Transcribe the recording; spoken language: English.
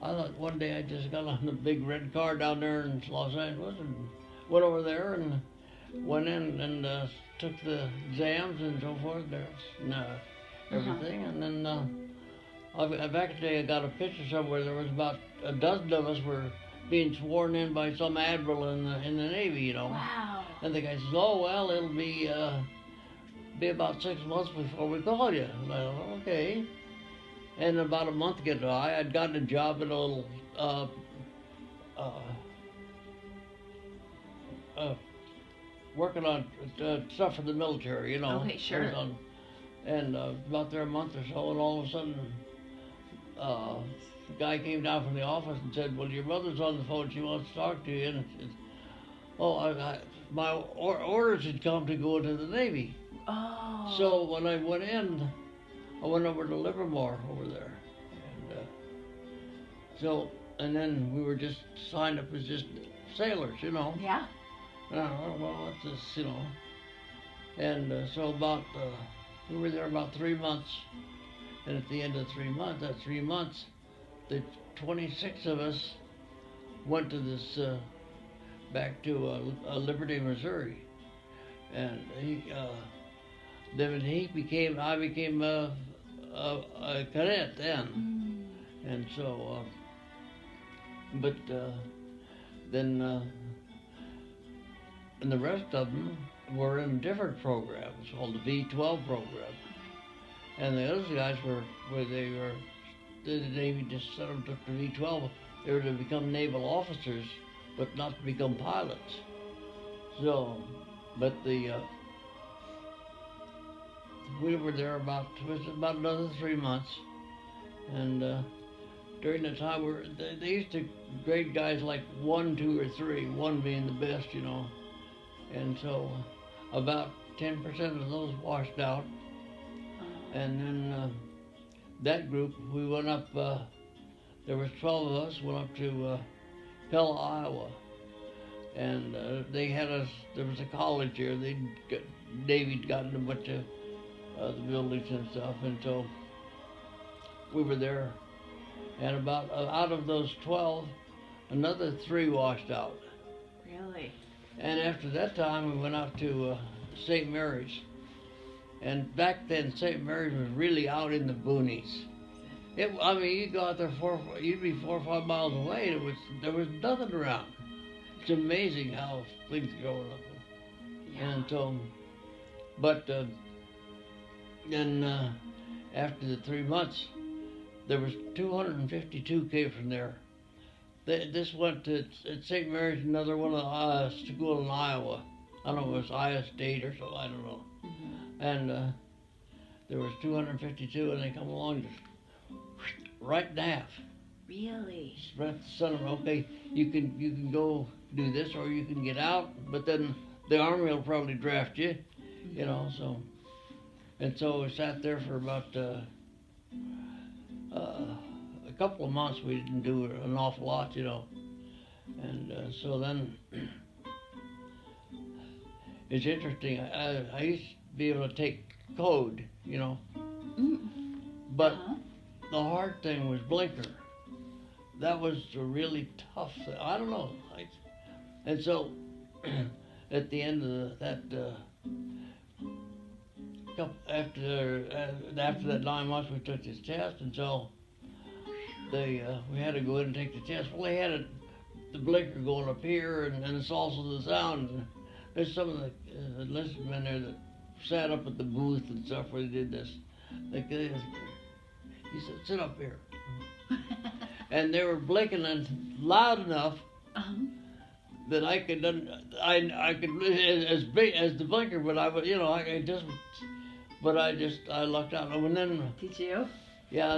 I thought one day I just got on the big red car down there in Los Angeles and went over there and went in and took the exams and so forth there and everything. And then back today I got a picture somewhere. There was about a dozen of us were being sworn in by some admiral in the Navy, you know. Wow. And the guy says, "Oh well, it'll be about 6 months before we call you." And I thought, okay. And about a month get by, I'd gotten a job at a little working on stuff for the military, you know. Okay, sure. And about there a month or so, and all of a sudden, the guy came down from the office and said, "Well, your mother's on the phone. She wants to talk to you." And I said, "Oh, my orders had come to go into the Navy." Oh. So when I went in, I went over to Livermore over there, and then we were just signed up as just sailors, you know. Yeah. And I thought, well, what's this, you know? And so we were there about 3 months, and at the end of 3 months, the 26 of us went to this back to Liberty, Missouri, and I became a cadet then, and so, but then, and the rest of them were in different programs called the V-12 program, and the other guys the Navy just set them to the V-12. They were to become naval officers, but not to become pilots. So, but we were there about another 3 months, and during the time they used to grade guys like 1, 2, or 3, 1 being the best, you know, and so about 10% of those washed out, and then that group we went up. There was 12 of us went up to Pella, Iowa, and they had us. There was a college here. Navy'd gotten a bunch of the buildings and stuff, and so we were there. And about out of those 12, another 3 washed out. Really? And after that time, we went out to St. Mary's. And back then, St. Mary's was really out in the boonies. You'd go out there you'd be 4 or 5 miles away, and there was nothing around. It's amazing how things are going up. Yeah. And so, but then after the 3 months, there was 252 came from there. This went to at St. Mary's, another one of the school in Iowa. I don't know if it was Iowa State or something, I don't know. And there was 252, and they come along just right in half. Really? Right, son, okay, you can go do this, or you can get out, but then the Army will probably draft you, you know. So, and so we sat there for about a couple of months. We didn't do an awful lot, you know. And so then it's interesting. I used to be able to take code, you know, but the hard thing was blinker. That was a really tough thing. I don't know. And so at the end of after that 9 months, we took this test, and so we had to go in and take the test. Well, they had the blinker going up here, and it's also the sound. And there's some of the enlisted men there that sat up at the booth and stuff where they did this. He said, "Sit up here." And they were blinking loud enough that I could as big as the blinker, but I lucked out. And then Did you? yeah.